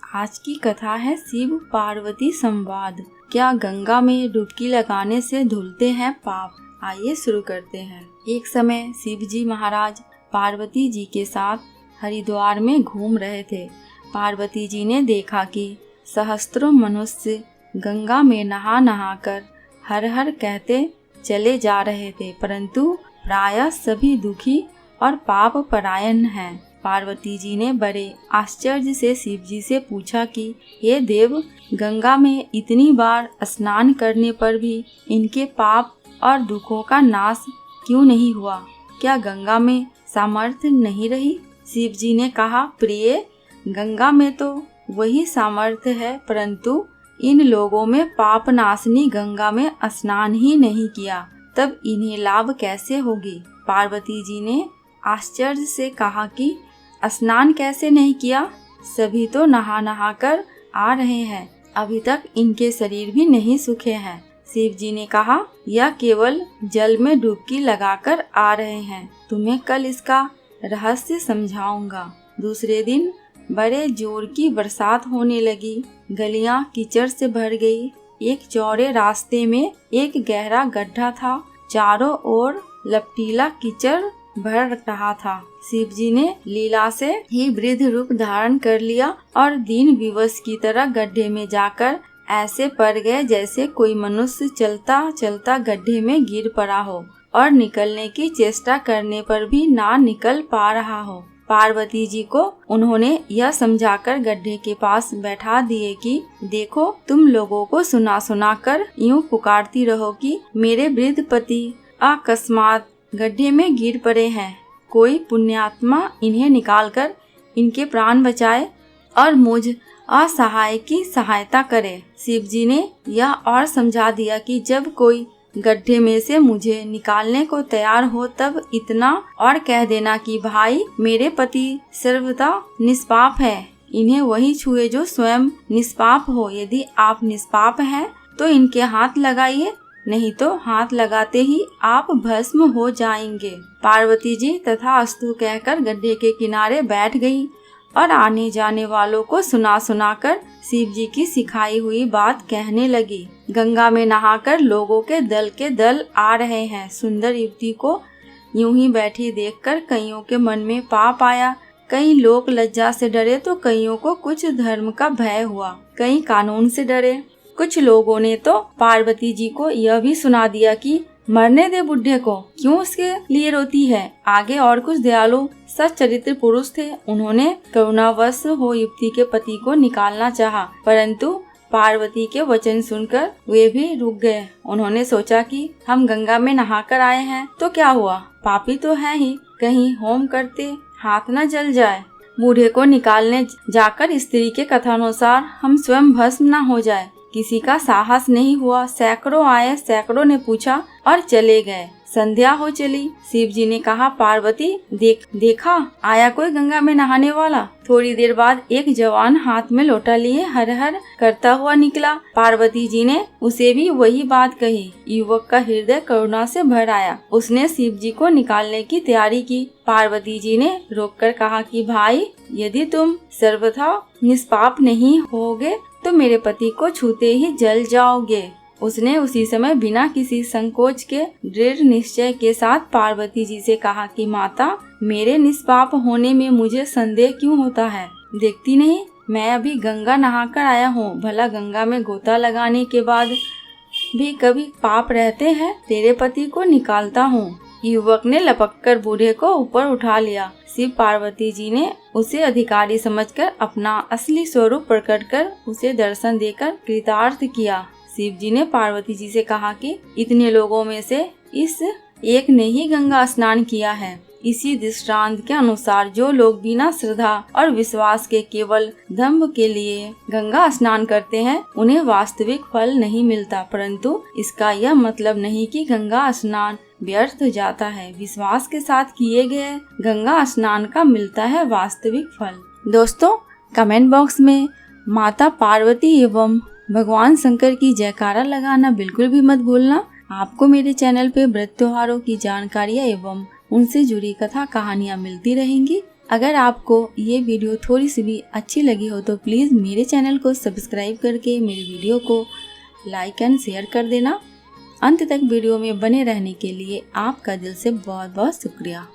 आज की कथा है शिव पार्वती संवाद। क्या गंगा में डुबकी लगाने से धुलते हैं पाप? आइए शुरू करते हैं। एक समय शिव जी महाराज पार्वती जी के साथ हरिद्वार में घूम रहे थे। पार्वती जी ने देखा कि सहस्त्रों मनुष्य गंगा में नहा नहा कर हर हर कहते चले जा रहे थे, परंतु प्रायः सभी दुखी और पाप परायण हैं। पार्वती जी ने बड़े आश्चर्य से शिव जी से पूछा कि हे देव, गंगा में इतनी बार स्नान करने पर भी इनके पाप और दुखों का नाश क्यों नहीं हुआ? क्या गंगा में सामर्थ्य नहीं रही? शिव जी ने कहा, प्रिय, गंगा में तो वही सामर्थ्य है, परंतु इन लोगों में पाप नाशनी गंगा में स्नान ही नहीं किया, तब इन्हें लाभ कैसे होगी? पार्वती जी ने आश्चर्य से कहा कि स्नान कैसे नहीं किया? सभी तो नहा नहा कर आ रहे हैं, अभी तक इनके शरीर भी नहीं सूखे हैं। शिव जी ने कहा, यह केवल जल में डुबकी लगाकर आ रहे हैं, तुम्हें कल इसका रहस्य समझाऊंगा। दूसरे दिन बड़े जोर की बरसात होने लगी। गलियां कीचड़ से भर गई। एक चौड़े रास्ते में एक गहरा गड्ढा था। चारों ओर लपटीला कीचड़ भर रहा था। शिव जी ने लीला से ही वृद्ध रूप धारण कर लिया और दीन विवश की तरह गड्ढे में जाकर ऐसे पड़ गए जैसे कोई मनुष्य चलता चलता गड्ढे में गिर पड़ा हो और निकलने की चेष्टा करने पर भी ना निकल पा रहा हो। पार्वती जी को उन्होंने यह समझाकर गड्ढे के पास बैठा दिए कि देखो, तुम लोगों को सुना सुना कर यूं पुकारती रहो कि मेरे वृद्ध पति अकस्मात गड्ढे में गिर पड़े हैं, कोई पुण्यात्मा इन्हें निकालकर इनके प्राण बचाए और मुझ असहाय की सहायता करे। शिव जी ने यह और समझा दिया कि जब कोई गड्ढे में से मुझे निकालने को तैयार हो तब इतना और कह देना कि भाई, मेरे पति सर्वदा निष्पाप है, इन्हें वही छुए जो स्वयं निष्पाप हो। यदि आप निष्पाप हैं तो इनके हाथ लगाइए, नहीं तो हाथ लगाते ही आप भस्म हो जाएंगे। पार्वती जी तथास्तु कहकर गड्ढे के किनारे बैठ गई और आने जाने वालों को सुना सुना कर शिव जी की सिखाई हुई बात कहने लगी। गंगा में नहाकर लोगों के दल आ रहे हैं। सुंदर युवती को यूं ही बैठी देखकर कईयों के मन में पाप आया। कई लोग लज्जा से डरे तो कईयों को कुछ धर्म का भय हुआ। कई कानून से डरे। कुछ लोगों ने तो पार्वती जी को यह भी सुना दिया कि मरने दे बुढ़े को, क्यों उसके लिए रोती है। आगे और कुछ दयालु सच्चरित्र पुरुष थे। उन्होंने करुणावश हो युवती के पति को निकालना चाहा, परंतु पार्वती के वचन सुनकर वे भी रुक गए। उन्होंने सोचा कि हम गंगा में नहाकर आए हैं तो क्या हुआ, पापी तो है ही, कहीं होम करते हाथ न जल जाए। बूढ़े को निकालने जाकर स्त्री के कथानुसार हम स्वयं भस्म न हो जाए। किसी का साहस नहीं हुआ। सैकड़ों आए, सैकड़ों ने पूछा और चले गए। संध्या हो चली। शिव जी ने कहा, पार्वती, देखा आया कोई गंगा में नहाने वाला। थोड़ी देर बाद एक जवान हाथ में लोटा लिए हर हर करता हुआ निकला। पार्वती जी ने उसे भी वही बात कही। युवक का हृदय करुणा से भर आया। उसने शिव जी को निकालने की तैयारी की। पार्वती जी ने रोककर कहा कि भाई, यदि तुम सर्वथा निष्पाप नहीं होगे तो मेरे पति को छूते ही जल जाओगे। उसने उसी समय बिना किसी संकोच के दृढ़ निश्चय के साथ पार्वती जी से कहा कि माता, मेरे निष्पाप होने में मुझे संदेह क्यों होता है? देखती नहीं, मैं अभी गंगा नहाकर आया हूँ। भला गंगा में गोता लगाने के बाद भी कभी पाप रहते हैं? तेरे पति को निकालता हूँ। युवक ने लपककर बूढ़े को ऊपर उठा लिया। शिव पार्वती जी ने उसे अधिकारी समझकर अपना असली स्वरूप प्रकट कर उसे दर्शन देकर कृतार्थ किया। शिव जी ने पार्वती जी से कहा कि इतने लोगों में से इस एक ने ही गंगा स्नान किया है। इसी दृष्टांत के अनुसार जो लोग बिना श्रद्धा और विश्वास के केवल दंभ के लिए गंगा स्नान करते हैं, उन्हें वास्तविक फल नहीं मिलता, परंतु इसका यह मतलब नहीं कि गंगा स्नान व्यर्थ जाता है। विश्वास के साथ किए गए गंगा स्नान का मिलता है वास्तविक फल। दोस्तों, कमेंट बॉक्स में माता पार्वती एवं भगवान शंकर की जयकारा लगाना बिल्कुल भी मत भूलना। आपको मेरे चैनल पे व्रत त्योहारों की जानकारियाँ एवं उनसे जुड़ी कथा कहानियाँ मिलती रहेंगी। अगर आपको ये वीडियो थोड़ी सी भी अच्छी लगी हो तो प्लीज़ मेरे चैनल को सब्सक्राइब करके मेरे वीडियो को लाइक एंड शेयर कर देना। अंत तक वीडियो में बने रहने के लिए आपका दिल से बहुत बहुत शुक्रिया।